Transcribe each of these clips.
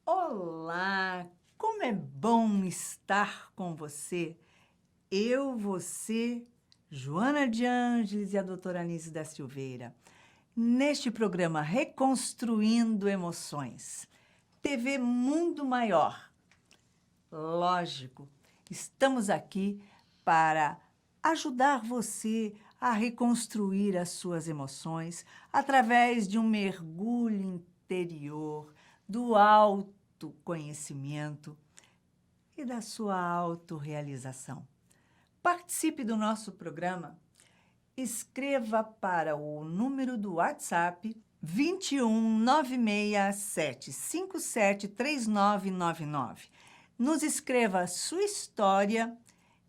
Olá, como é bom estar com você. Eu, você, Joana de Ângeles e a doutora Anísio da Silveira, neste programa Reconstruindo Emoções, TV Mundo Maior. Lógico, estamos aqui para ajudar você a reconstruir as suas emoções através de um mergulho interior, do autoconhecimento e da sua autorrealização. Participe do nosso programa. Escreva para o número do WhatsApp 21 967 57 3999. Nos escreva a sua história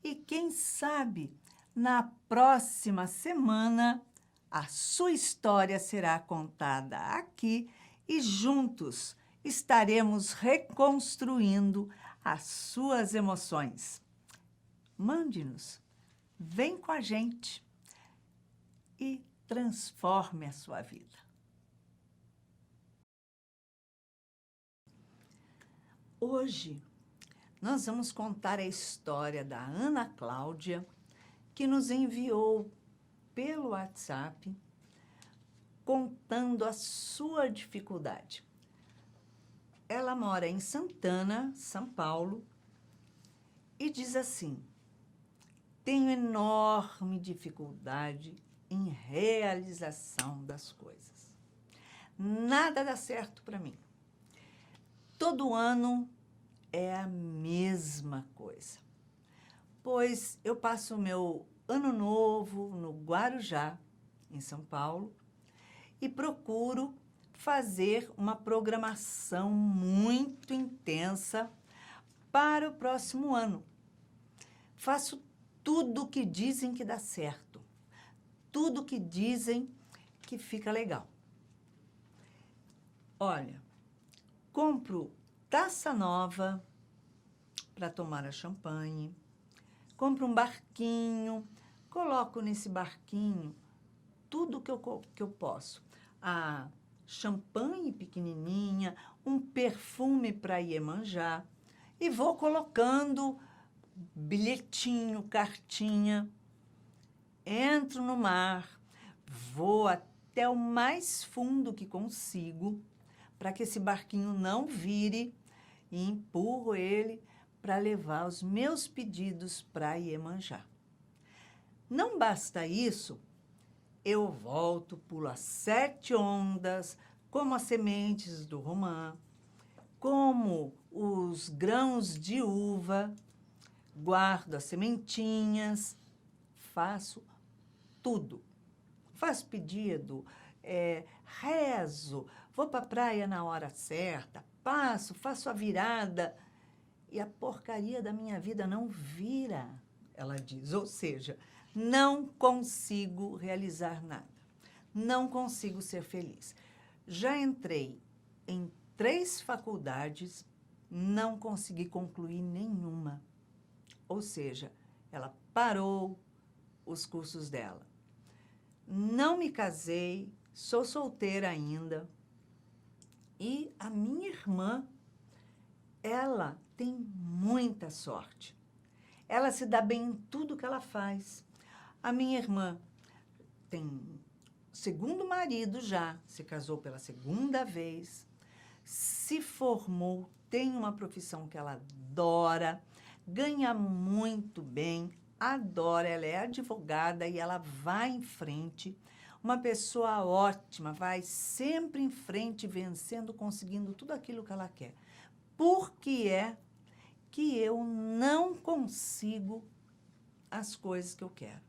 e, quem sabe, na próxima semana, a sua história será contada aqui e juntos estaremos reconstruindo as suas emoções. Mande-nos, vem com a gente e transforme a sua vida. Hoje, nós vamos contar a história da Ana Cláudia, que nos enviou pelo WhatsApp, contando a sua dificuldade. Ela mora em Santana, São Paulo, e diz assim: tenho enorme dificuldade em realização das coisas. Nada dá certo para mim. Todo ano é a mesma coisa, pois eu passo o meu ano novo no Guarujá, em São Paulo, e procuro fazer uma programação muito intensa para o próximo ano. Faço tudo o que dizem que dá certo, tudo o que dizem que fica legal. Olha, compro taça nova para tomar a champanhe, compro um barquinho, coloco nesse barquinho tudo que eu posso. A champanhe pequenininha, um perfume para Iemanjá, e vou colocando bilhetinho, cartinha. Entro no mar, vou até o mais fundo que consigo, para que esse barquinho não vire, e empurro ele para levar os meus pedidos para Iemanjá. Não basta isso, eu volto, pulo as 7 ondas, como as sementes do romã, como os grãos de uva, guardo as sementinhas, faço tudo. Faço pedido, rezo, vou para a praia na hora certa, faço a virada, e a porcaria da minha vida não vira, ela diz. Ou seja, não consigo realizar nada, não consigo ser feliz. Já entrei em 3 faculdades, não consegui concluir nenhuma. Ou seja, ela parou os cursos dela. Não me casei, sou solteira ainda. E a minha irmã, ela tem muita sorte. Ela se dá bem em tudo que ela faz. A minha irmã tem segundo marido já, se casou pela 2ª vez, se formou, tem uma profissão que ela adora, ganha muito bem, adora, ela é advogada e ela vai em frente. Uma pessoa ótima, vai sempre em frente, vencendo, conseguindo tudo aquilo que ela quer. Por que é que eu não consigo as coisas que eu quero?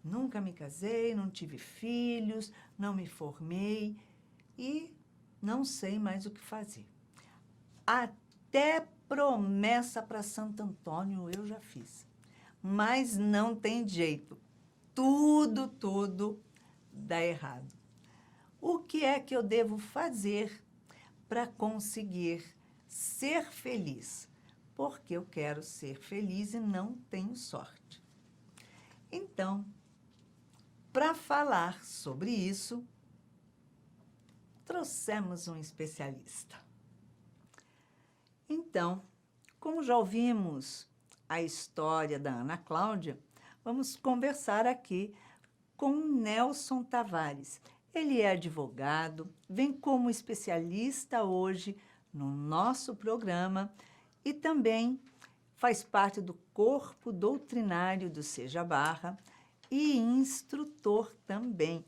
Nunca me casei, não tive filhos, não me formei e não sei mais o que fazer. Até promessa para Santo Antônio eu já fiz, mas não tem jeito. Tudo dá errado. O que é que eu devo fazer para conseguir ser feliz? Porque eu quero ser feliz e não tenho sorte. Então, para falar sobre isso, trouxemos um especialista. Então, como já ouvimos a história da Ana Cláudia, vamos conversar aqui com Nelson Tavares. Ele é advogado, vem como especialista hoje no nosso programa e também faz parte do corpo doutrinário do Seja Barra e instrutor também.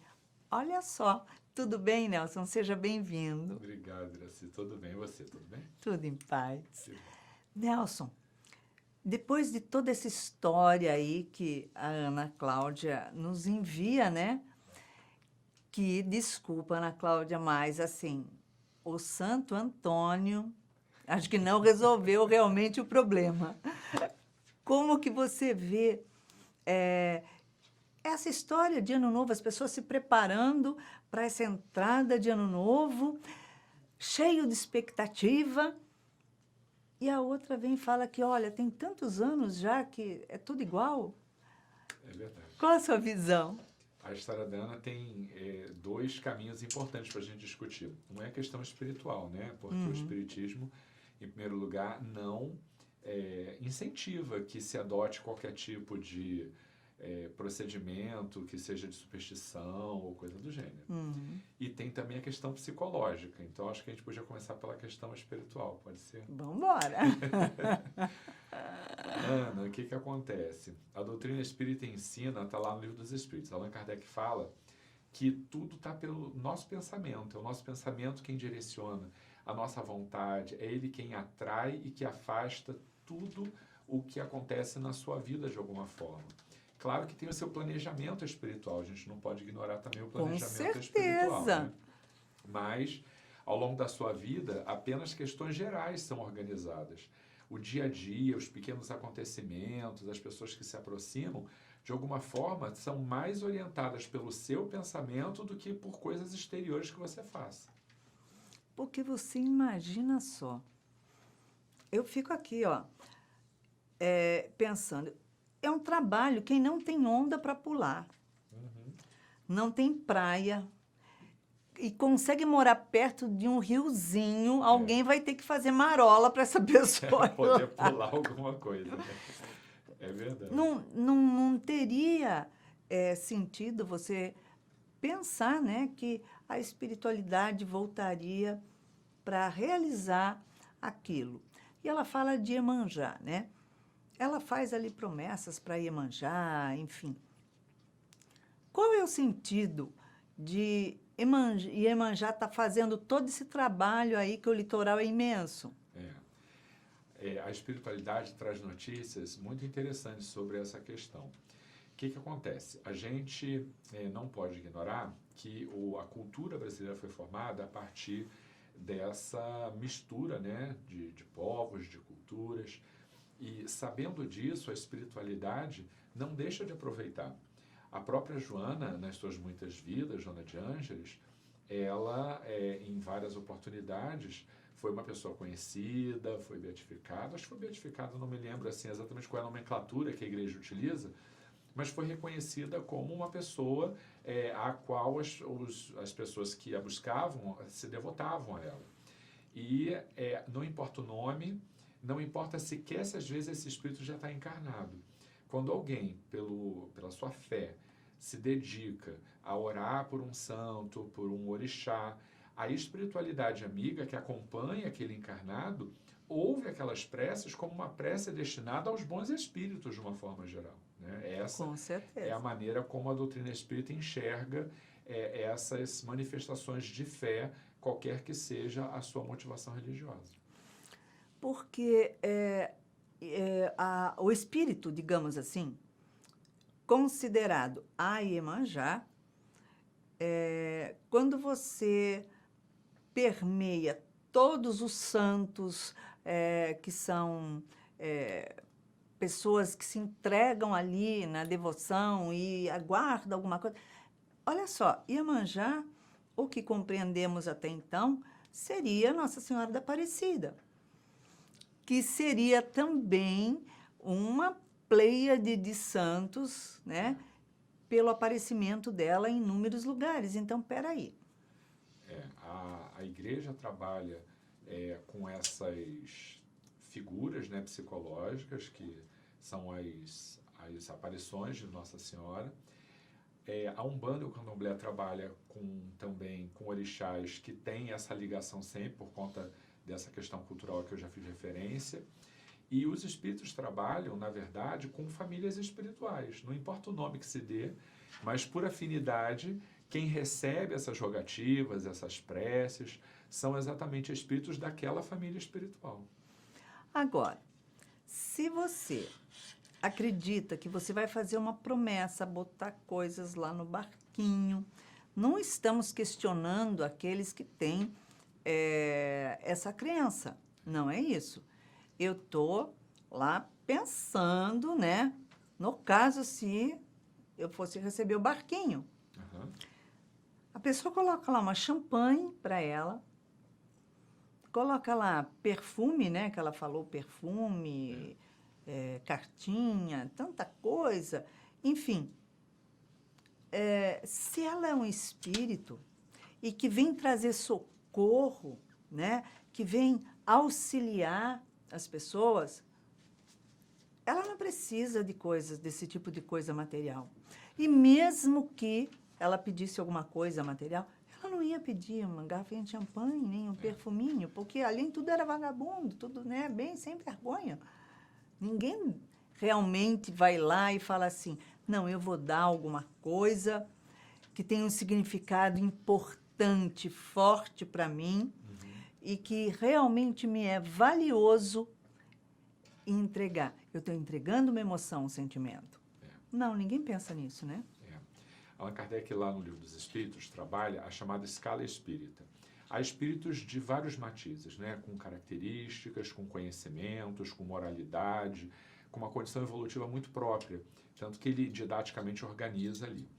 Olha só, tudo bem, Nelson? Seja bem-vindo. Obrigado, Iraci. Tudo bem? E você, tudo bem? Tudo em paz. Sim. Nelson, depois de toda essa história aí que a Ana Cláudia nos envia, né? Que, desculpa, Ana Cláudia, mas assim, o Santo Antônio, acho que não resolveu realmente o problema. Como que você vê essa história de Ano Novo, as pessoas se preparando para essa entrada de Ano Novo, cheio de expectativa, e a outra vem e fala que, olha, tem tantos anos já que é tudo igual? É verdade. Qual a sua visão? A história da Ana tem dois caminhos importantes para a gente discutir. Um é a questão espiritual, né? Porque o espiritismo, em primeiro lugar, não incentiva que se adote qualquer tipo de procedimento que seja de superstição ou coisa do gênero. E tem também a questão psicológica. Então, acho que a gente podia começar pela questão espiritual, pode ser? Vamos embora. Ana, o que que acontece? A doutrina espírita ensina, está lá no Livro dos Espíritos. Allan Kardec fala que tudo está pelo nosso pensamento. É o nosso pensamento quem direciona a nossa vontade. É ele quem atrai e que afasta tudo o que acontece na sua vida de alguma forma. Claro que tem o seu planejamento espiritual. A gente não pode ignorar também o planejamento espiritual. Né? Mas, ao longo da sua vida, apenas questões gerais são organizadas. O dia a dia, os pequenos acontecimentos, as pessoas que se aproximam, de alguma forma, são mais orientadas pelo seu pensamento do que por coisas exteriores que você faça. Porque você imagina só. Eu fico aqui, ó, pensando. É um trabalho, quem não tem onda para pular, não tem praia, e consegue morar perto de um riozinho, alguém vai ter que fazer marola para essa pessoa poder pular alguma coisa. Né? É verdade. Não teria sentido você pensar, né, que a espiritualidade voltaria para realizar aquilo. E ela fala de Iemanjá, né? Ela faz ali promessas para Iemanjá, enfim. Qual é o sentido de Iemanjá estar fazendo todo esse trabalho aí, que o litoral é imenso? A espiritualidade traz notícias muito interessantes sobre essa questão. O que acontece? A gente não pode ignorar que a cultura brasileira foi formada a partir dessa mistura, né, de povos, de culturas. E, sabendo disso, a espiritualidade não deixa de aproveitar. A própria Joana, nas suas muitas vidas, Joana de Ângeles, ela, em várias oportunidades, foi uma pessoa conhecida, foi beatificada. Acho que foi beatificada, não me lembro assim, exatamente qual é a nomenclatura que a igreja utiliza, mas foi reconhecida como uma pessoa a qual as pessoas que a buscavam se devotavam a ela. E não importa o nome, não importa sequer se às vezes esse espírito já está encarnado. Quando alguém, pela sua fé, se dedica a orar por um santo, por um orixá, a espiritualidade amiga que acompanha aquele encarnado ouve aquelas preces como uma prece destinada aos bons espíritos de uma forma geral. Né? Essa Com certeza. é a maneira como a doutrina espírita enxerga essas manifestações de fé, qualquer que seja a sua motivação religiosa. Porque o espírito, digamos assim, considerado a Iemanjá, quando você permeia todos os santos que são pessoas que se entregam ali na devoção e aguardam alguma coisa. Olha só, Iemanjá, o que compreendemos até então, seria Nossa Senhora da Aparecida, que seria também uma pleiade de santos, né, pelo aparecimento dela em inúmeros lugares. Então, peraí. A igreja trabalha com essas figuras, né, psicológicas, que são as aparições de Nossa Senhora. A Umbanda e o Candomblé trabalha também com orixás que têm essa ligação sempre por conta dessa questão cultural que eu já fiz referência. E os espíritos trabalham, na verdade, com famílias espirituais. Não importa o nome que se dê, mas por afinidade, quem recebe essas rogativas, essas preces, são exatamente espíritos daquela família espiritual. Agora, se você acredita que você vai fazer uma promessa, botar coisas lá no barquinho, não estamos questionando aqueles que têm essa crença. Não é isso. Eu estou lá pensando, né? No caso, se eu fosse receber o barquinho. Uhum. A pessoa coloca lá uma champanhe para ela, coloca lá perfume, né? Que ela falou, perfume, cartinha, tanta coisa. Enfim, se ela é um espírito e que vem trazer socorro, né? Que vem auxiliar as pessoas, ela não precisa de coisas, desse tipo de coisa material. E mesmo que ela pedisse alguma coisa material, ela não ia pedir uma garrafinha de champanhe, nem um perfuminho, porque além de tudo era vagabundo, tudo, né, bem sem vergonha. Ninguém realmente vai lá e fala assim, não, eu vou dar alguma coisa que tem um significado importante, forte para mim, e que realmente me é valioso entregar. Eu estou entregando uma emoção, um sentimento. Não, ninguém pensa nisso, né? Allan Kardec, lá no Livro dos Espíritos, trabalha a chamada escala espírita. Há espíritos de vários matizes, né? Com características, com conhecimentos, com moralidade, com uma condição evolutiva muito própria, tanto que ele didaticamente organiza ali.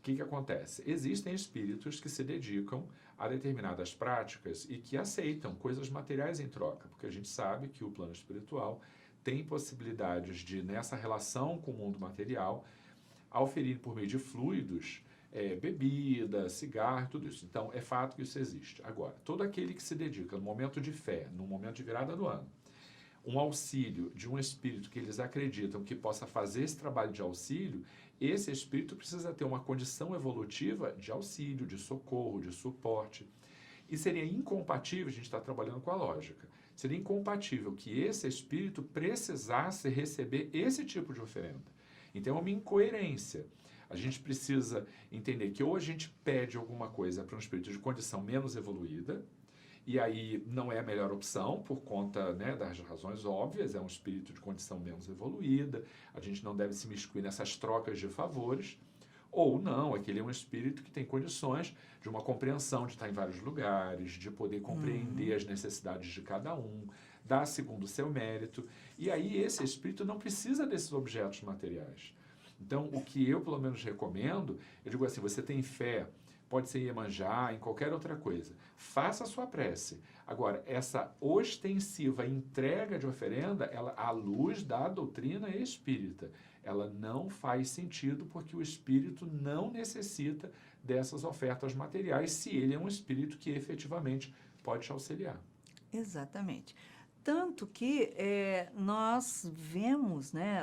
O que acontece? Existem espíritos que se dedicam a determinadas práticas e que aceitam coisas materiais em troca, porque a gente sabe que o plano espiritual tem possibilidades de, nessa relação com o mundo material, oferir por meio de fluidos, bebida, cigarro, tudo isso. Então, é fato que isso existe. Agora, todo aquele que se dedica no momento de fé, no momento de virada do ano, um auxílio de um espírito que eles acreditam que possa fazer esse trabalho de auxílio, esse espírito precisa ter uma condição evolutiva de auxílio, de socorro, de suporte. E seria incompatível, a gente está trabalhando com a lógica, seria incompatível que esse espírito precisasse receber esse tipo de oferenda. Então, é uma incoerência. A gente precisa entender que ou a gente pede alguma coisa para um espírito de condição menos evoluída, e aí não é a melhor opção, por conta, né, das razões óbvias, é um espírito de condição menos evoluída, a gente não deve se miscuir nessas trocas de favores, ou não, aquele é um espírito que tem condições de uma compreensão de estar em vários lugares, de poder compreender as necessidades de cada um, dar segundo o seu mérito, e aí esse espírito não precisa desses objetos materiais. Então, o que eu, pelo menos, recomendo, eu digo assim, você tem fé, pode ser Iemanjá, em qualquer outra coisa. Faça a sua prece. Agora, essa ostensiva entrega de oferenda, ela, à luz da doutrina espírita, ela não faz sentido porque o espírito não necessita dessas ofertas materiais se ele é um espírito que efetivamente pode te auxiliar. Exatamente. Tanto que nós vemos, né,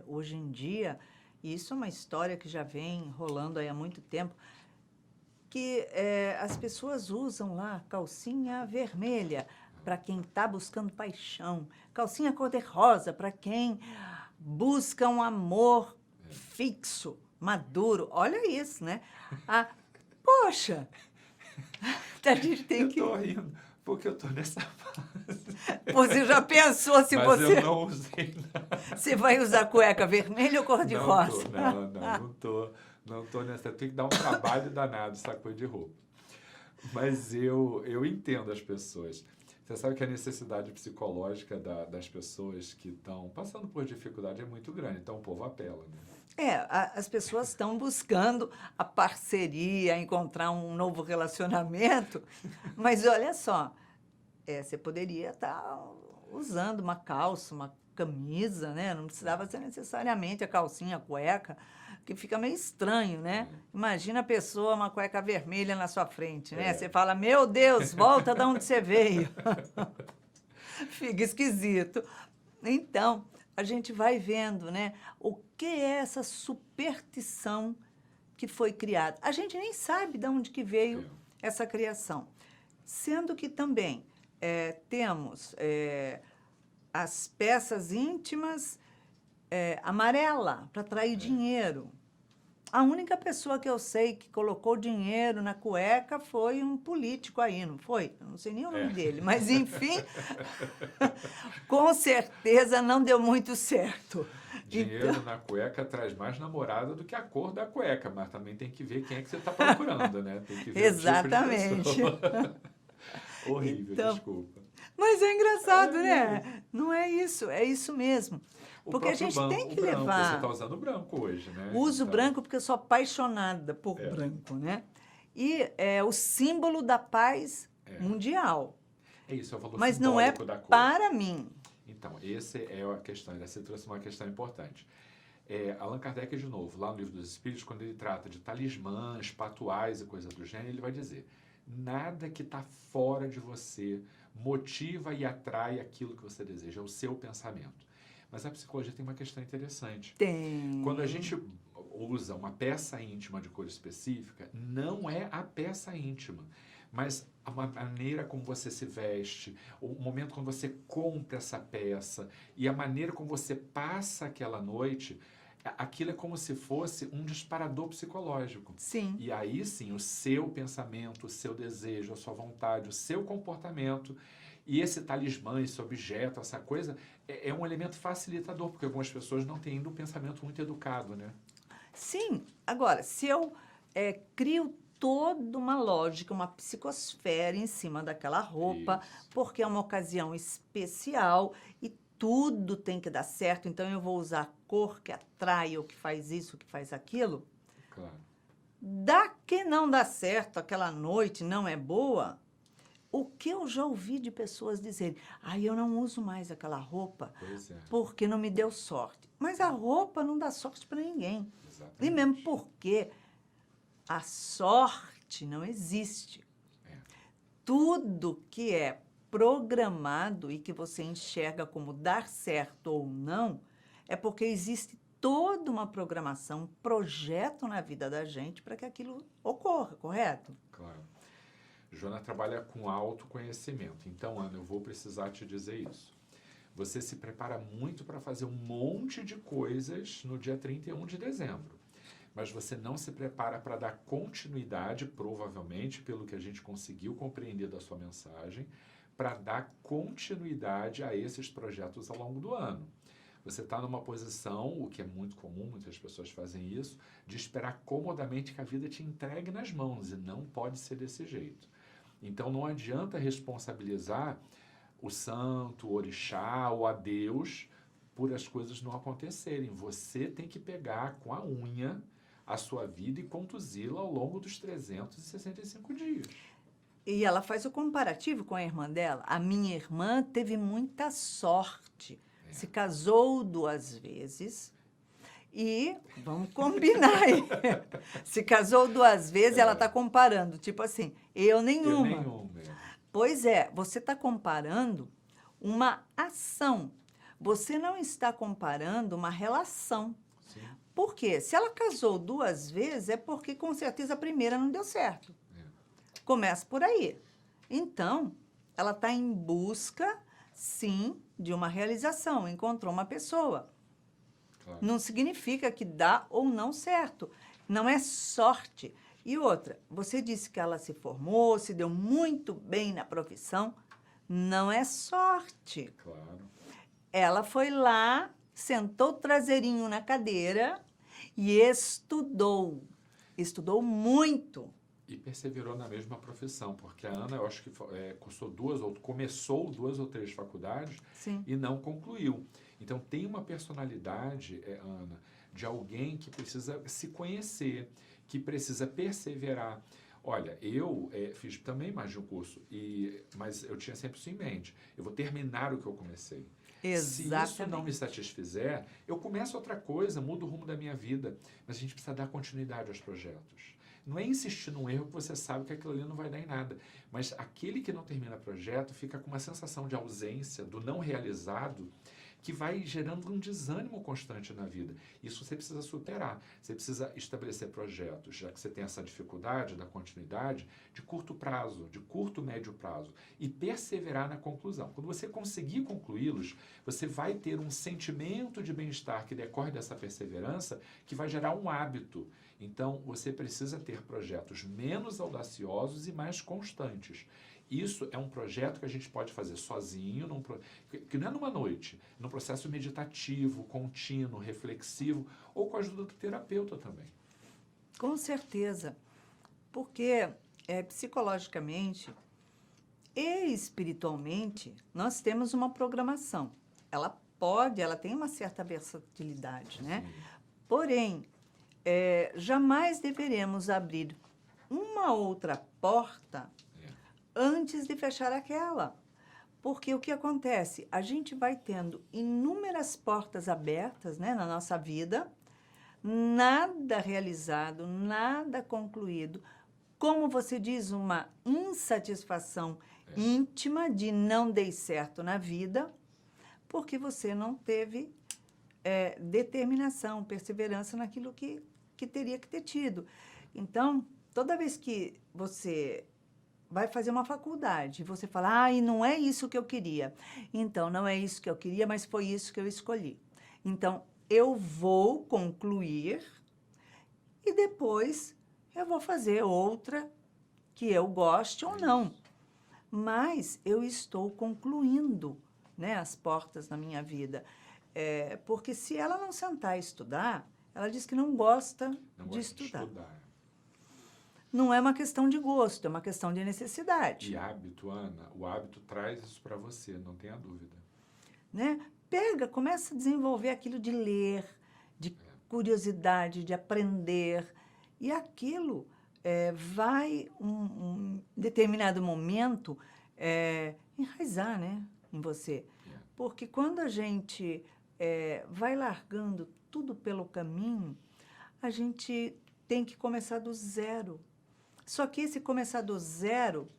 hoje em dia, e isso é uma história que já vem rolando aí há muito tempo, que as pessoas usam lá calcinha vermelha para quem está buscando paixão, calcinha cor-de-rosa para quem busca um amor fixo, maduro. Olha isso, né? Poxa! A gente tem que... Eu estou rindo, porque eu estou nessa fase. Você já pensou se Mas você... eu não usei nada. Você vai usar cueca vermelha ou cor-de-rosa? Não estou nessa. Tem que dar um trabalho danado essa coisa de roupa. Mas eu entendo as pessoas. Você sabe que a necessidade psicológica das pessoas que estão passando por dificuldade é muito grande. Então o povo apela, né? As pessoas estão buscando a parceria, encontrar um novo relacionamento. Mas olha só, você poderia estar usando uma calça, uma camisa, né? Não precisava ser necessariamente a calcinha, a cueca, que fica meio estranho, né? Imagina a pessoa, uma cueca vermelha na sua frente, né? Você fala, meu Deus, volta de onde você veio. Fica esquisito. Então, a gente vai vendo, né, o que é essa superstição que foi criada. A gente nem sabe de onde que veio essa criação. Sendo que também temos as peças íntimas amarela para atrair dinheiro. A única pessoa que eu sei que colocou dinheiro na cueca foi um político aí, não foi? Eu não sei nem o nome dele, mas enfim, com certeza não deu muito certo. Dinheiro Então, na cueca traz mais namorada do que a cor da cueca, mas também tem que ver quem é que você está procurando, né? Tem que ver exatamente. o tipo de pessoa. Horrível, Então, desculpa. mas é engraçado, né? Não é isso mesmo. O Porque a próprio gente tem o que branco, você está levar. usando branco hoje, né? Uso Então, branco porque eu sou apaixonada por branco, né? E é o símbolo da paz mundial. é isso, é o valor Mas não é simbólico da cor. para mim. Então, essa é a questão, você trouxe uma questão importante. Allan Kardec, de novo, lá no Livro dos Espíritos, quando ele trata de talismãs, patuais e coisa do gênero, ele vai dizer, nada que está fora de você motiva e atrai aquilo que você deseja, é o seu pensamento. Mas a psicologia tem uma questão interessante. Tem. Quando a gente usa uma peça íntima de cor específica, não é a peça íntima, mas a maneira como você se veste, o momento quando você compra essa peça e a maneira como você passa aquela noite, aquilo é como se fosse um disparador psicológico. Sim. E aí sim, o seu pensamento, o seu desejo, a sua vontade, o seu comportamento e esse talismã, esse objeto, essa coisa, é um elemento facilitador, porque algumas pessoas não têm ainda um pensamento muito educado, né? Sim. Agora, se eu crio toda uma lógica, uma psicosfera em cima daquela roupa, Isso. porque é uma ocasião especial e tudo tem que dar certo, então eu vou usar a cor que atrai, ou que faz isso, que faz aquilo. Claro. Dá que não dá certo, aquela noite não é boa. O que eu já ouvi de pessoas dizerem, eu não uso mais aquela roupa Pois é. porque não me deu sorte. Mas a roupa não dá sorte para ninguém. Exatamente. E mesmo porque a sorte não existe. Tudo que é programado e que você enxerga como dar certo ou não, é porque existe toda uma programação, um projeto na vida da gente para que aquilo ocorra, correto? Claro. Joana trabalha com autoconhecimento. Então, Ana, eu vou precisar te dizer isso. Você se prepara muito para fazer um monte de coisas no dia 31 de dezembro. Mas você não se prepara para dar continuidade, provavelmente, pelo que a gente conseguiu compreender da sua mensagem, para dar continuidade a esses projetos ao longo do ano. Você está numa posição, o que é muito comum, muitas pessoas fazem isso, de esperar comodamente que a vida te entregue nas mãos, e não pode ser desse jeito. Então não adianta responsabilizar o santo, o orixá ou a Deus por as coisas não acontecerem. Você tem que pegar com a unha a sua vida e conduzi-la ao longo dos 365 dias. E ela faz o comparativo com a irmã dela. A minha irmã teve muita sorte. Se casou 2 vezes e, vamos combinar aí, se casou 2 vezes, ela está comparando, tipo assim, eu nenhuma. Eu nenhuma. Pois é, você está comparando uma ação. Você não está comparando uma relação. Sim. Por quê? Se ela casou 2 vezes, é porque com certeza a primeira não deu certo. Começa por aí. Então, ela está em busca, sim, de uma realização. Encontrou uma pessoa. Claro. Não significa que dá ou não certo. Não é sorte. E outra, você disse que ela se formou, se deu muito bem na profissão. Não é sorte. Claro. Ela foi lá, sentou o traseirinho na cadeira e estudou. Estudou muito. E perseverou na mesma profissão, porque a Ana, eu acho que começou 2 ou 3 faculdades. Sim. E não concluiu. Então, tem uma personalidade, Ana, de alguém que precisa se conhecer, que precisa perseverar. Olha, eu fiz também mais de um curso, mas eu tinha sempre isso em mente. Eu vou terminar o que eu comecei. Se isso não me Exatamente. satisfizer, eu começo outra coisa, mudo o rumo da minha vida. Mas a gente precisa dar continuidade aos projetos. Não é insistir num erro que você sabe que aquilo ali não vai dar em nada. Mas aquele que não termina projeto fica com uma sensação de ausência, do não realizado, que vai gerando um desânimo constante na vida. Isso você precisa superar. Você precisa estabelecer projetos, já que você tem essa dificuldade da continuidade, de curto prazo, de curto, médio prazo, e perseverar na conclusão. Quando você conseguir concluí-los, você vai ter um sentimento de bem-estar que decorre dessa perseverança, que vai gerar um hábito. Então, você precisa ter projetos menos audaciosos e mais constantes. Isso é um projeto que a gente pode fazer sozinho, que não é numa noite, num processo meditativo, contínuo, reflexivo, ou com a ajuda do terapeuta também. Com certeza. Porque psicologicamente e espiritualmente nós temos uma programação. Ela tem uma certa versatilidade, né? Sim. Porém, jamais deveremos abrir uma outra porta É. antes de fechar aquela. Porque o que acontece? A gente vai tendo inúmeras portas abertas, né, na nossa vida, nada realizado, nada concluído. Como você diz, uma insatisfação íntima de não dei certo na vida, porque você não teve determinação, perseverança naquilo que teria que ter tido. Então, toda vez que você vai fazer uma faculdade, você fala, e não é isso que eu queria. Então, não é isso que eu queria, mas foi isso que eu escolhi. Então, eu vou concluir e depois eu vou fazer outra que eu goste ou não. Mas eu estou concluindo, né, as portas na minha vida. Porque se ela não sentar e estudar, ela diz que não gosta de estudar. Não é uma questão de gosto, é uma questão de necessidade. E hábito, Ana, o hábito traz isso para você, não tenha dúvida. Né? Começa a desenvolver aquilo de ler, de curiosidade, de aprender. E aquilo vai, um determinado momento, enraizar, né, em você. Porque quando a gente vai largando tudo pelo caminho, a gente tem que começar do zero. Só que esse começar do zero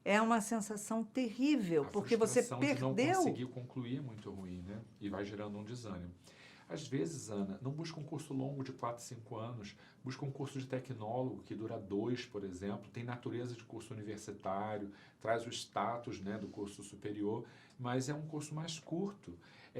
é uma sensação terrível, porque você perdeu. A frustração de não conseguir concluir é muito ruim, né? E vai gerando um desânimo. Às vezes, Ana, não busca um curso longo de 4, 5 anos, busca um curso de tecnólogo que dura 2, por exemplo, tem natureza de curso universitário, traz o status, né, do curso superior, mas é um curso mais curto.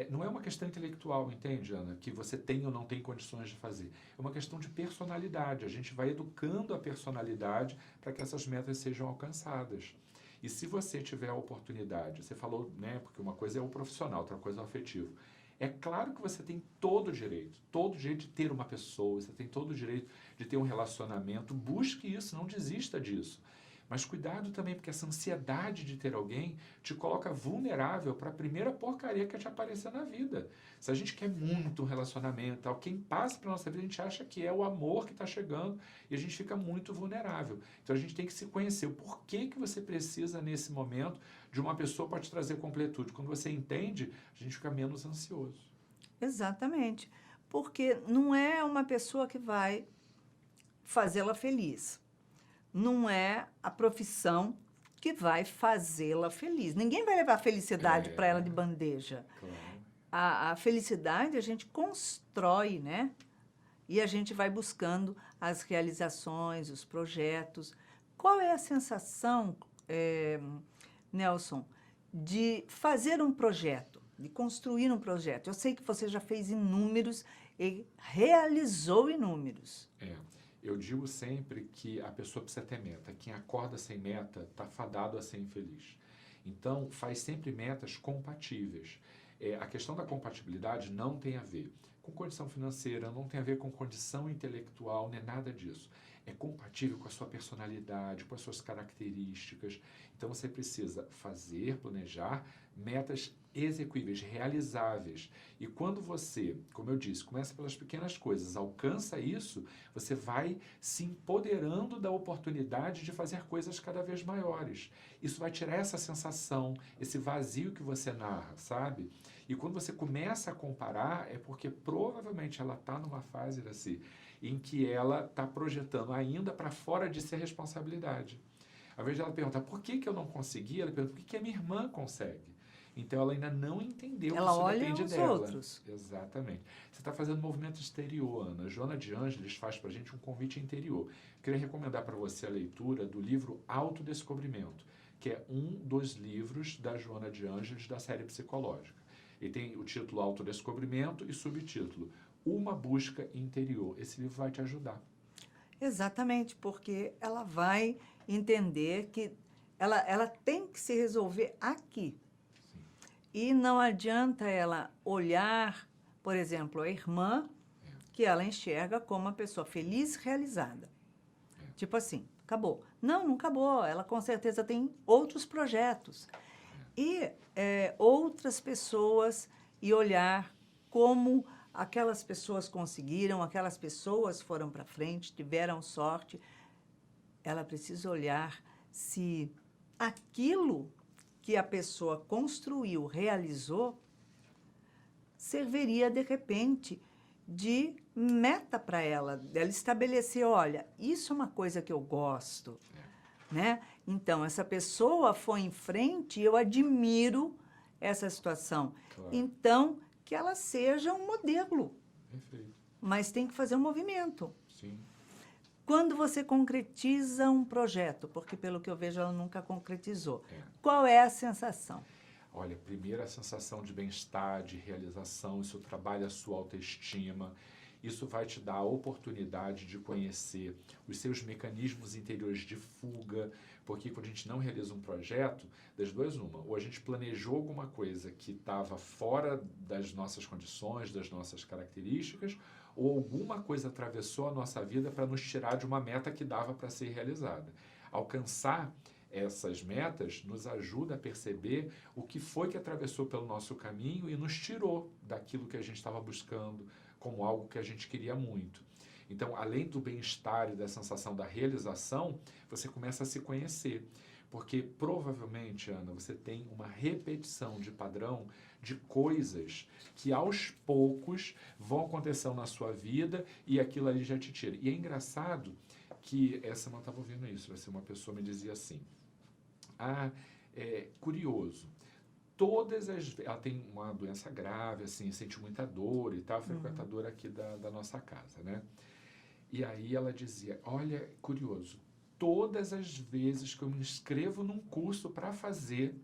Não é uma questão intelectual, entende, Ana? Que você tem ou não tem condições de fazer. É uma questão de personalidade. A gente vai educando a personalidade para que essas metas sejam alcançadas. E se você tiver a oportunidade, você falou, né, porque uma coisa é o profissional, outra coisa é o afetivo. É claro que você tem todo o direito de ter uma pessoa, você tem todo o direito de ter um relacionamento, busque isso, não desista disso. Mas cuidado também, porque essa ansiedade de ter alguém te coloca vulnerável para a primeira porcaria que te aparecer na vida. Se a gente quer muito um relacionamento, tal, quem passa pela nossa vida, a gente acha que é o amor que está chegando e a gente fica muito vulnerável. Então a gente tem que se conhecer. O porquê que você precisa, nesse momento, de uma pessoa para te trazer completude. Quando você entende, a gente fica menos ansioso. Exatamente. Porque não é uma pessoa que vai fazê-la feliz. Não é a profissão que vai fazê-la feliz. Ninguém vai levar felicidade para ela de bandeja. Claro. A felicidade a gente constrói, né? E a gente vai buscando as realizações, os projetos. Qual é a sensação, Nelson, de fazer um projeto, de construir um projeto? Eu sei que você já fez inúmeros e realizou inúmeros. Eu digo sempre que a pessoa precisa ter meta. Quem acorda sem meta está fadado a ser infeliz. Então, faz sempre metas compatíveis. A questão da compatibilidade não tem a ver com condição financeira, não tem a ver com condição intelectual, nem nada disso. É compatível com a sua personalidade, com as suas características. Então, você precisa fazer, planejar, metas execuíveis, realizáveis. E quando você, como eu disse, começa pelas pequenas coisas, alcança isso, você vai se empoderando da oportunidade de fazer coisas cada vez maiores. Isso vai tirar essa sensação, esse vazio que você narra, sabe? E quando você começa a comparar, é porque provavelmente ela está numa fase assim, em que ela está projetando ainda para fora de si a responsabilidade. Ao invés de ela perguntar por que eu não consegui, ela pergunta por que a minha irmã consegue. Então, ela ainda não entendeu que Ela isso olha depende os dela. outros. Exatamente. Você está fazendo movimento exterior, Ana. Joana de Ângeles faz para a gente um convite interior. Eu queria recomendar para você a leitura do livro Autodescobrimento, que é um dos livros da Joana de Ângeles da série psicológica. Ele tem o título Autodescobrimento e subtítulo Uma Busca Interior. Esse livro vai te ajudar. Exatamente, porque ela vai entender que ela tem que se resolver aqui. E não adianta ela olhar, por exemplo, a irmã, que ela enxerga como uma pessoa feliz, realizada. Tipo assim, acabou. Não, não acabou. Ela com certeza tem outros projetos. E outras pessoas, e olhar como aquelas pessoas conseguiram, aquelas pessoas foram para frente, tiveram sorte. Ela precisa olhar se aquilo que a pessoa construiu, realizou, serviria, de repente, de meta para ela, dela estabelecer, olha, isso é uma coisa que eu gosto, né? Então, essa pessoa foi em frente e eu admiro essa situação. Claro. Então, que ela seja um modelo. Perfeito. Mas tem que fazer um movimento. Sim. Quando você concretiza um projeto, porque pelo que eu vejo ela nunca concretizou, qual é a sensação? Olha, primeiro a sensação de bem-estar, de realização, isso trabalha a sua autoestima, isso vai te dar a oportunidade de conhecer os seus mecanismos interiores de fuga, porque quando a gente não realiza um projeto, das duas uma, ou a gente planejou alguma coisa que estava fora das nossas condições, das nossas características, ou alguma coisa atravessou a nossa vida para nos tirar de uma meta que dava para ser realizada. Alcançar essas metas nos ajuda a perceber o que foi que atravessou pelo nosso caminho e nos tirou daquilo que a gente estava buscando como algo que a gente queria muito. Então, além do bem-estar e da sensação da realização, você começa a se conhecer. Porque provavelmente, Ana, você tem uma repetição de padrão de coisas que aos poucos vão acontecendo na sua vida e aquilo ali já te tira. E é engraçado que essa semana eu estava ouvindo isso, uma pessoa me dizia assim, curioso, ela tem uma doença grave, assim, sente muita dor e tal, frequentadora aqui da nossa casa, né? E aí ela dizia, olha, curioso, todas as vezes que eu me inscrevo num curso para fazer,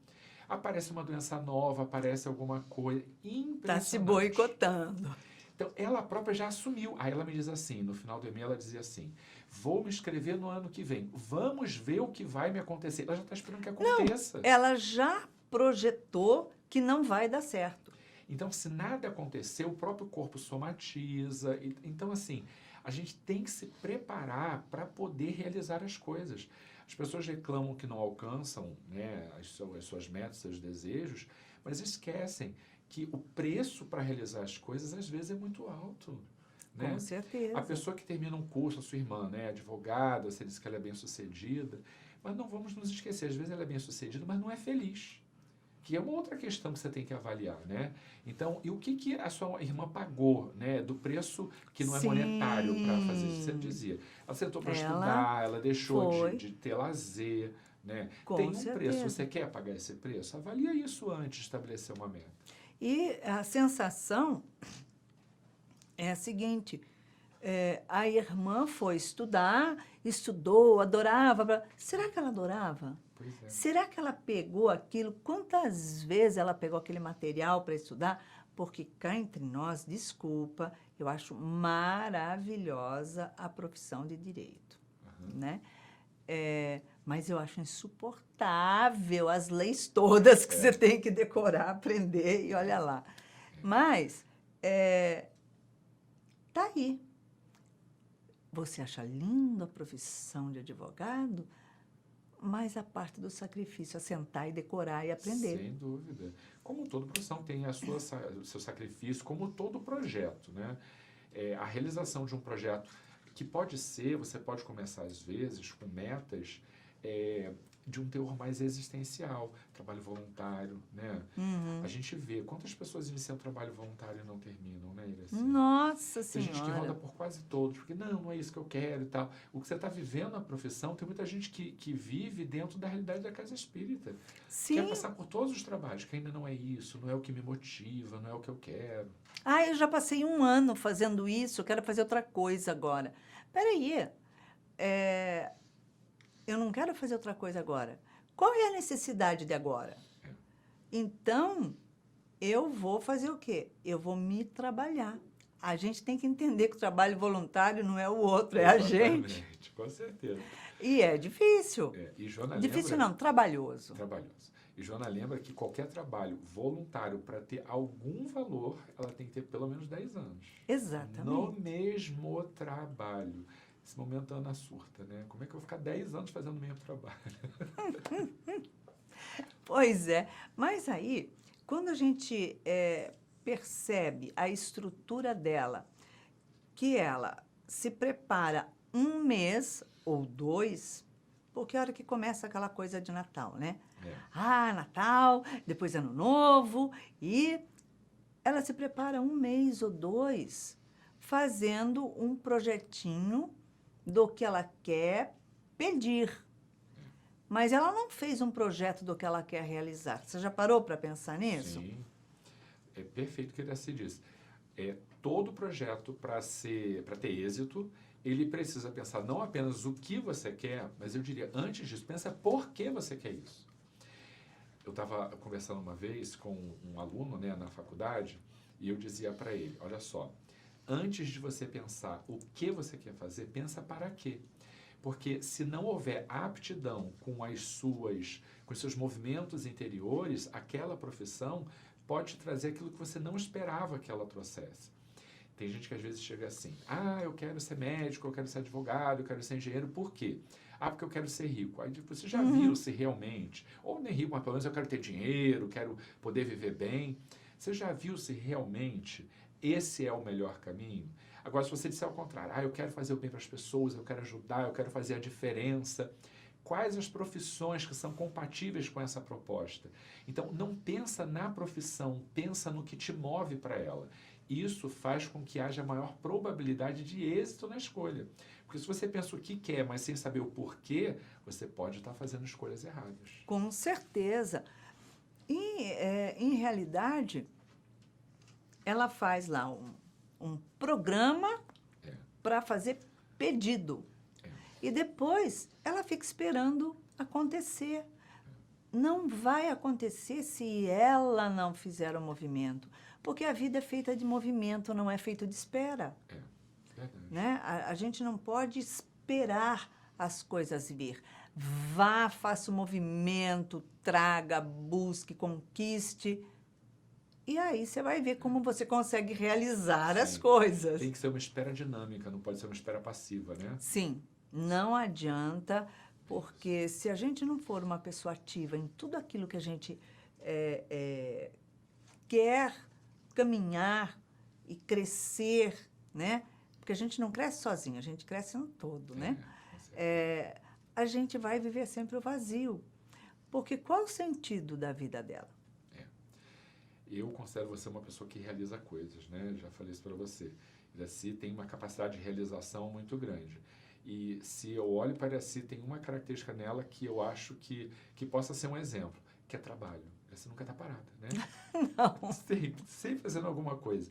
aparece uma doença nova, aparece alguma coisa impressionante. Está se boicotando. Então, ela própria já assumiu. Aí ela me diz assim, no final do e-mail, ela dizia assim, vou me inscrever no ano que vem, vamos ver o que vai me acontecer. Ela já está esperando que aconteça. Não, ela já projetou que não vai dar certo. Então, se nada acontecer, o próprio corpo somatiza. Então, assim, a gente tem que se preparar para poder realizar as coisas. As pessoas reclamam que não alcançam, né, as suas metas, seus desejos, mas esquecem que o preço para realizar as coisas, às vezes, é muito alto. Né? Com certeza. A pessoa que termina um curso, a sua irmã, né, advogada, você disse que ela é bem-sucedida, mas não vamos nos esquecer, às vezes ela é bem-sucedida, mas não é feliz. Que é uma outra questão que você tem que avaliar, né? Então, e o que a sua irmã pagou, né? Do preço que não é monetário para fazer isso? Você dizia, ela sentou para estudar, ela deixou de ter lazer, né? Tem um preço, você quer pagar esse preço? Avalia isso antes de estabelecer uma meta. E a sensação é a seguinte, a irmã foi estudar, estudou, adorava. Será que ela adorava? Pois é. Será que ela pegou aquilo? Quantas vezes ela pegou aquele material para estudar? Porque cá entre nós, desculpa, eu acho maravilhosa a profissão de direito, né? Mas eu acho insuportável as leis todas que você tem que decorar, aprender e olha lá. Mas tá aí. Você acha linda a profissão de advogado? mas a parte do sacrifício, é sentar e decorar e aprender. Sem dúvida. Como toda profissão tem o seu sacrifício, como todo projeto, né? A realização de um projeto que pode ser, você pode começar às vezes com metas de um teor mais existencial, trabalho voluntário, né? Uhum. A gente vê quantas pessoas iniciam trabalho voluntário e não terminam, né, Iraci? Nossa Tem gente que roda Senhora! por quase todos, porque não é isso que eu quero e tal. O que você está vivendo na profissão, tem muita gente que vive dentro da realidade da casa espírita. Quer Sim. passar por todos os trabalhos, que ainda não é isso, não é o que me motiva, não é o que eu quero. Ah, eu já passei 1 ano fazendo isso, eu quero fazer outra coisa agora. Espera aí, eu não quero fazer outra coisa agora. Qual é a necessidade de agora? É. Então, eu vou fazer o quê? Eu vou me trabalhar. A gente tem que entender que o trabalho voluntário não é o outro, é a gente. Exatamente, com certeza. E é difícil. E Joana Difícil lembra, não, trabalhoso. trabalhoso. E Joana lembra que qualquer trabalho voluntário, para ter algum valor, ela tem que ter pelo menos 10 anos. No Exatamente. mesmo trabalho. Esse momento a Ana surta, né? Como é que eu vou ficar 10 anos fazendo o mesmo trabalho? Pois é. Mas aí, quando a gente percebe a estrutura dela, que ela se prepara 1 mês ou 2, porque é a hora que começa aquela coisa de Natal, né? Ah, Natal, depois Ano Novo, e ela se prepara 1 mês ou 2 fazendo um projetinho do que ela quer pedir. Mas ela não fez um projeto do que ela quer realizar. Você já parou para pensar nisso? Sim, é perfeito o que Iraci disse. Todo projeto, para ter êxito, ele precisa pensar não apenas o que você quer, mas eu diria, antes disso, pensa por que você quer isso. Eu estava conversando uma vez com um aluno, né, na faculdade, e eu dizia para ele, olha só, antes de você pensar o que você quer fazer, pensa para quê. Porque se não houver aptidão com os seus movimentos interiores, aquela profissão pode trazer aquilo que você não esperava que ela trouxesse. Tem gente que às vezes chega assim, eu quero ser médico, eu quero ser advogado, eu quero ser engenheiro, por quê? Porque eu quero ser rico. Aí você já viu se realmente, ou nem rico, mas pelo menos eu quero ter dinheiro, quero poder viver bem. Você já viu se realmente esse é o melhor caminho? Agora, se você disser ao contrário, eu quero fazer o bem para as pessoas, eu quero ajudar, eu quero fazer a diferença, quais as profissões que são compatíveis com essa proposta? Então, não pensa na profissão, pensa no que te move para ela. Isso faz com que haja maior probabilidade de êxito na escolha. Porque se você pensa o que quer, mas sem saber o porquê, você pode estar fazendo escolhas erradas. Com certeza. E, em realidade, ela faz lá um programa para fazer pedido. E depois ela fica esperando acontecer. Não vai acontecer se ela não fizer o movimento. Porque a vida é feita de movimento, não é feita de espera. Verdade. Né? A gente não pode esperar as coisas vir. Vá, faça o movimento, traga, busque, conquiste. E aí você vai ver como você consegue realizar as Sim. coisas. Tem que ser uma espera dinâmica, não pode ser uma espera passiva, né? Sim, não adianta, porque se a gente não for uma pessoa ativa em tudo aquilo que a gente quer caminhar e crescer, né? Porque a gente não cresce sozinho, a gente cresce no todo, né? A gente vai viver sempre o vazio. Porque qual o sentido da vida dela? Eu considero você uma pessoa que realiza coisas, né? Já falei isso para você. Iraci tem uma capacidade de realização muito grande. E se eu olho para Iraci, tem uma característica nela que eu acho que possa ser um exemplo, que é trabalho. Iraci nunca está parada, né? Não. Sempre fazendo alguma coisa.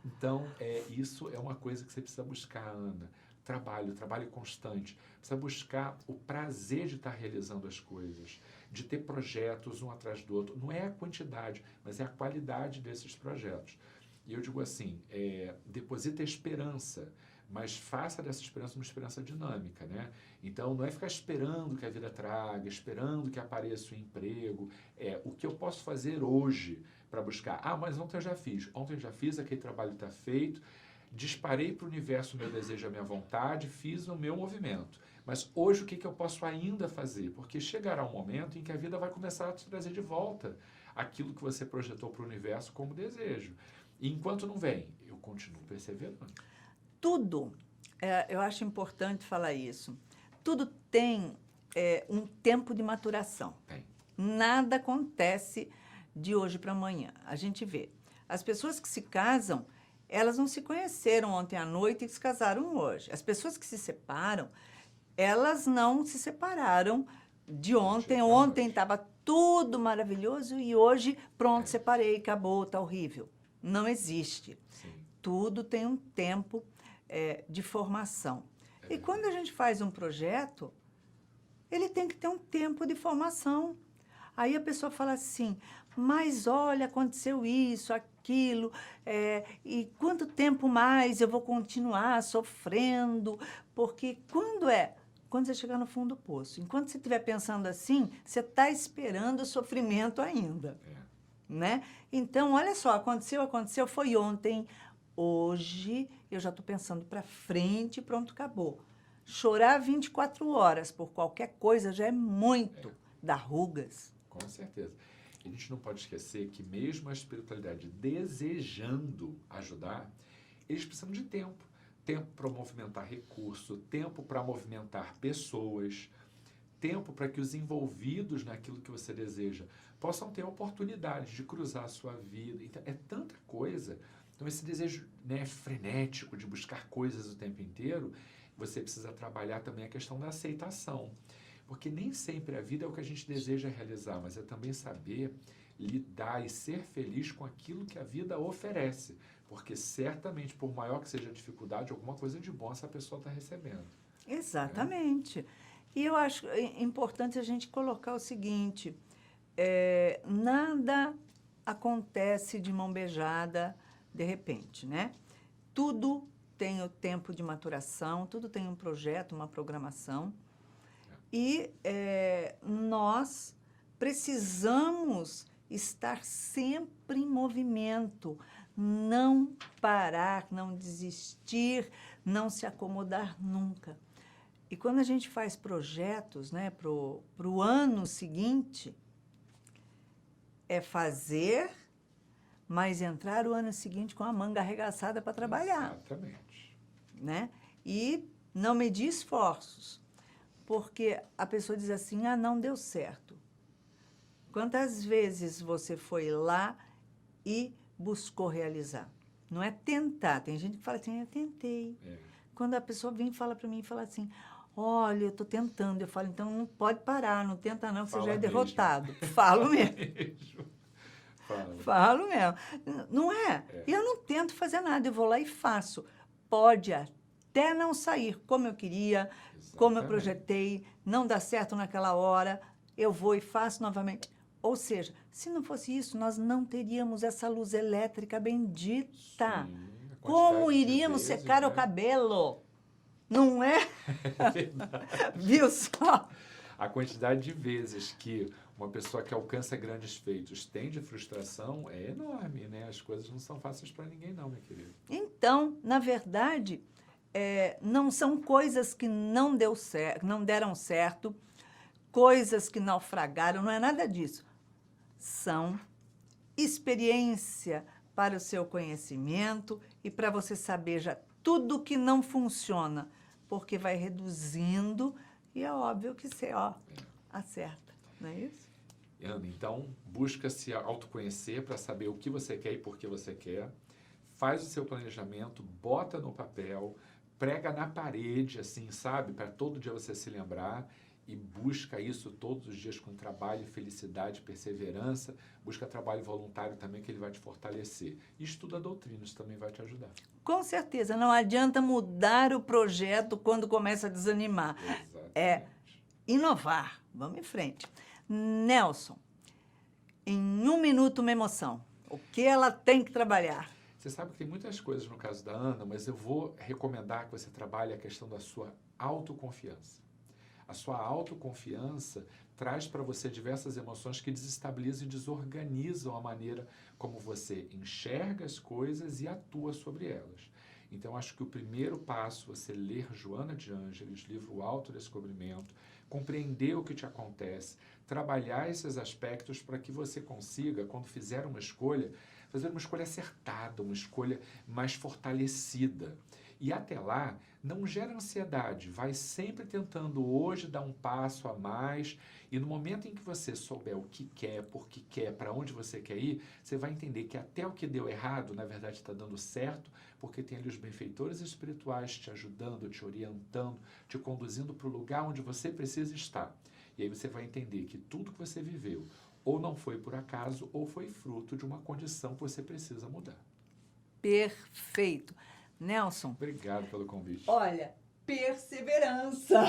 Então, isso é uma coisa que você precisa buscar, Ana. Trabalho constante. Precisa buscar o prazer de estar realizando as coisas, de ter projetos um atrás do outro. Não é a quantidade, mas é a qualidade desses projetos. E eu digo assim, deposita esperança, mas faça dessa esperança uma esperança dinâmica, né? Então, não é ficar esperando que a vida traga, esperando que apareça o emprego. O que eu posso fazer hoje para buscar? Mas ontem eu já fiz. Ontem eu já fiz, aquele trabalho está feito. disparei para o universo o meu desejo, a minha vontade, fiz o meu movimento. Mas hoje o que eu posso ainda fazer? Porque chegará um momento em que a vida vai começar a te trazer de volta aquilo que você projetou para o universo como desejo. E enquanto não vem, eu continuo perseverando. Tudo, eu acho importante falar isso, tudo tem um tempo de maturação. Tem. Nada acontece de hoje para amanhã. A gente vê. As pessoas que se casam, elas não se conheceram ontem à noite e se casaram hoje. As pessoas que se separam, elas não se separaram de ontem. Ontem estava tudo maravilhoso e hoje, pronto, separei, acabou, está horrível. Não existe. Sim. Tudo tem um tempo de formação. E quando a gente faz um projeto, ele tem que ter um tempo de formação. Aí a pessoa fala assim, mas olha, aconteceu isso, aquilo, e quanto tempo mais eu vou continuar sofrendo? Porque quando você chegar no fundo do poço, enquanto você estiver pensando assim, você está esperando o sofrimento ainda. Né? Então, olha só, aconteceu, foi ontem. Hoje, eu já estou pensando para frente e pronto, acabou. Chorar 24 horas por qualquer coisa já é muito. Dá rugas. Com certeza. E a gente não pode esquecer que mesmo a espiritualidade desejando ajudar, eles precisam de tempo. Tempo para movimentar recurso, tempo para movimentar pessoas, tempo para que os envolvidos naquilo que você deseja possam ter a oportunidade de cruzar a sua vida. Então, é tanta coisa. Então, esse desejo, né, frenético de buscar coisas o tempo inteiro, você precisa trabalhar também a questão da aceitação. Porque nem sempre a vida é o que a gente deseja realizar, mas é também saber lidar e ser feliz com aquilo que a vida oferece. Porque certamente, por maior que seja a dificuldade, alguma coisa de bom essa pessoa está recebendo. Exatamente. E eu acho importante a gente colocar o seguinte, nada acontece de mão beijada de repente, né? Tudo tem o tempo de maturação, tudo tem um projeto, uma programação. E nós precisamos estar sempre em movimento, não parar, não desistir, não se acomodar nunca. E quando a gente faz projetos, né, pro ano seguinte, é fazer, mas entrar o ano seguinte com a manga arregaçada para trabalhar. Exatamente. Né? E não medir esforços, porque a pessoa diz assim, não deu certo. Quantas vezes você foi lá e buscou realizar? Não é tentar. Tem gente que fala assim, eu tentei. Quando a pessoa vem e fala para mim, fala assim, olha, eu estou tentando. Eu falo, então não pode parar, não tenta não, que você já é derrotado. Falo mesmo. Falo mesmo. Não é? E eu não tento fazer nada, eu vou lá e faço. Pode até não sair como eu queria, como eu projetei, não dá certo naquela hora, eu vou e faço novamente. Ou seja, se não fosse isso, nós não teríamos essa luz elétrica bendita. Sim, como iríamos secar o cabelo? Não é? Viu só? A quantidade de vezes que uma pessoa que alcança grandes feitos tem de frustração é enorme, né? As coisas não são fáceis para ninguém não, minha querida. Então, na verdade, não são coisas que não deram certo, coisas que naufragaram, não é nada disso. São experiência para o seu conhecimento e para você saber já tudo que não funciona, porque vai reduzindo e é óbvio que você acerta, não é isso? Ana, então, busca se autoconhecer para saber o que você quer e por que você quer. Faz o seu planejamento, bota no papel, prega na parede, assim, sabe? Para todo dia você se lembrar e busca isso todos os dias com trabalho, felicidade, perseverança. Busca trabalho voluntário também, que ele vai te fortalecer. E estuda a doutrina, isso também vai te ajudar. Com certeza, não adianta mudar o projeto quando começa a desanimar. Exatamente. Inovar. Vamos em frente. Nelson, em 1 minuto uma emoção. O que ela tem que trabalhar? Você sabe que tem muitas coisas no caso da Ana, mas eu vou recomendar que você trabalhe a questão da sua autoconfiança. A sua autoconfiança traz para você diversas emoções que desestabilizam e desorganizam a maneira como você enxerga as coisas e atua sobre elas. Então, acho que o primeiro passo, você ler Joana de Ângeles, livro O Autodescobrimento, compreender o que te acontece, trabalhar esses aspectos para que você consiga, quando fizer uma escolha, fazer uma escolha acertada, uma escolha mais fortalecida. E até lá, não gera ansiedade, vai sempre tentando hoje dar um passo a mais, e no momento em que você souber o que quer, por que quer, para onde você quer ir, você vai entender que até o que deu errado, na verdade, está dando certo, porque tem ali os benfeitores espirituais te ajudando, te orientando, te conduzindo para o lugar onde você precisa estar. E aí você vai entender que tudo que você viveu, ou não foi por acaso, ou foi fruto de uma condição que você precisa mudar. Perfeito. Nelson, Obrigado pelo convite. olha, perseverança.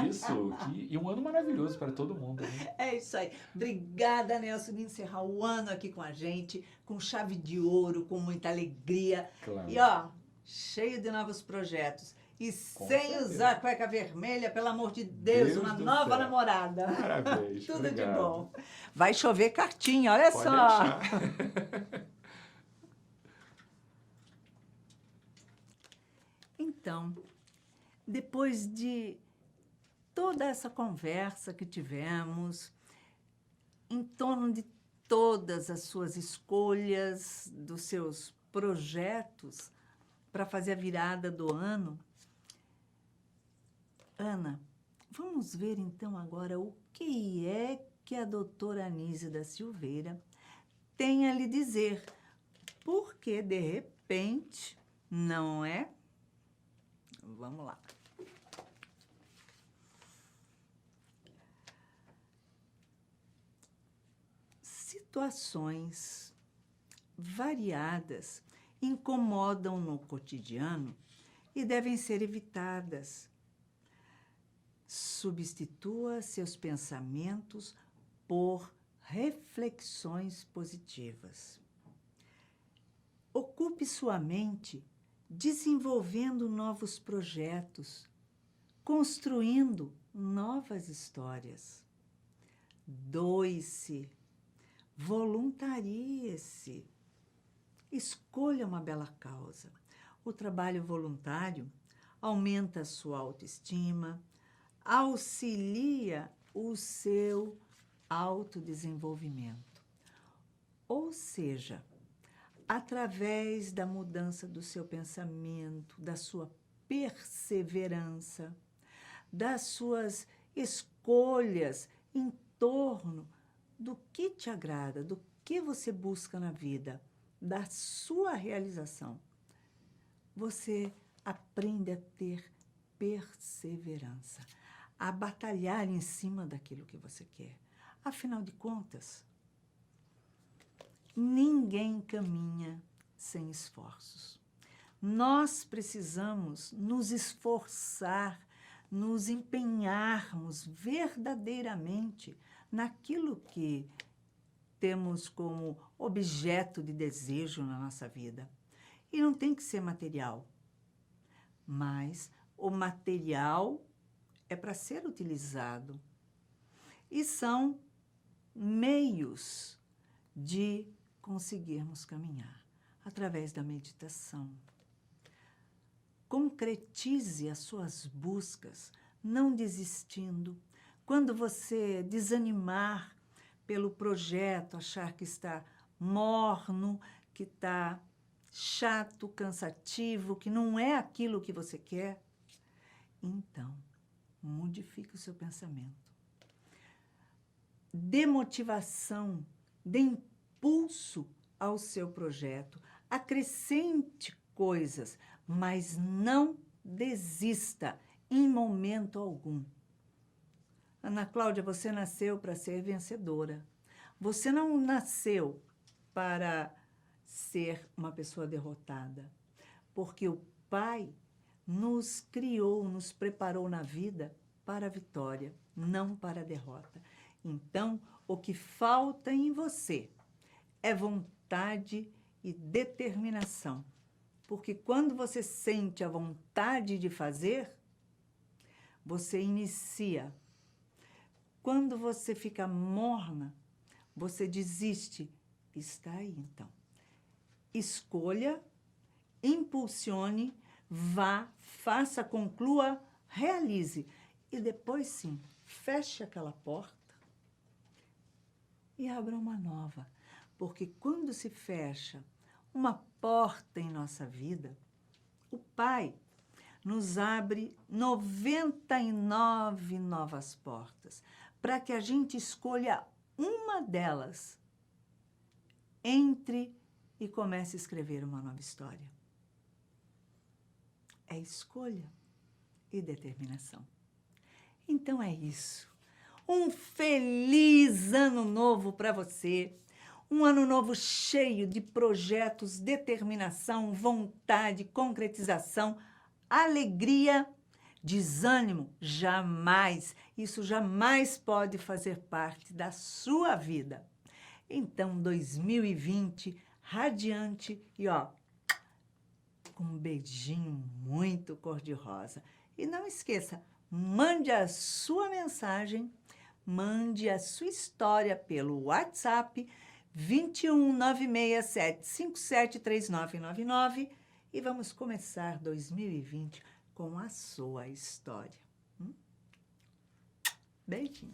Isso, e um ano maravilhoso para todo mundo, né? É isso aí. Obrigada, Nelson, de encerrar o ano aqui com a gente, com chave de ouro, com muita alegria. Claro. E, ó, cheio de novos projetos. E Com sem certeza. usar cueca vermelha, pelo amor de Deus, Deus uma do nova céu. namorada. Parabéns. Tudo obrigado. de bom. Vai chover cartinha, olha Pode só. deixar. Então, depois de toda essa conversa que tivemos, em torno de todas as suas escolhas, dos seus projetos para fazer a virada do ano, Ana, vamos ver então agora o que é que a doutora Anísia da Silveira tem a lhe dizer. Porque, de repente, não é? Vamos lá. Situações variadas incomodam no cotidiano e devem ser evitadas. Substitua seus pensamentos por reflexões positivas. Ocupe sua mente desenvolvendo novos projetos, construindo novas histórias. Doe-se, voluntarie-se, escolha uma bela causa. O trabalho voluntário aumenta a sua autoestima, auxilia o seu autodesenvolvimento. Ou seja, através da mudança do seu pensamento, da sua perseverança, das suas escolhas em torno do que te agrada, do que você busca na vida, da sua realização, você aprende a ter perseverança, a batalhar em cima daquilo que você quer. Afinal de contas, ninguém caminha sem esforços. Nós precisamos nos esforçar, nos empenharmos verdadeiramente naquilo que temos como objeto de desejo na nossa vida. E não tem que ser material, mas o material é para ser utilizado. E são meios de conseguirmos caminhar através da meditação. Concretize as suas buscas, não desistindo. Quando você desanimar pelo projeto, achar que está morno, que está chato, cansativo, que não é aquilo que você quer, então, modifique o seu pensamento. Dê motivação, dê impulso ao seu projeto, acrescente coisas, mas não desista em momento algum. Ana Cláudia, você nasceu para ser vencedora. Você não nasceu para ser uma pessoa derrotada, porque o Pai nos criou, nos preparou na vida para a vitória, não para a derrota. Então, o que falta em você é vontade e determinação. Porque quando você sente a vontade de fazer, você inicia. Quando você fica morna, você desiste. Está aí, então. Escolha, impulsione, vá, faça, conclua, realize. E depois, sim, feche aquela porta e abra uma nova. Porque quando se fecha uma porta em nossa vida, o Pai nos abre 99 novas portas, para que a gente escolha uma delas, entre e comece a escrever uma nova história. É escolha e determinação. Então é isso. Um feliz ano novo para você. Um ano novo cheio de projetos, determinação, vontade, concretização, alegria, desânimo, jamais. Isso jamais pode fazer parte da sua vida. Então, 2020, radiante e ó, com um beijinho muito cor-de-rosa. E não esqueça, mande a sua mensagem, mande a sua história pelo WhatsApp 21 967 57 3999 e vamos começar 2020 com a sua história. Beijinho.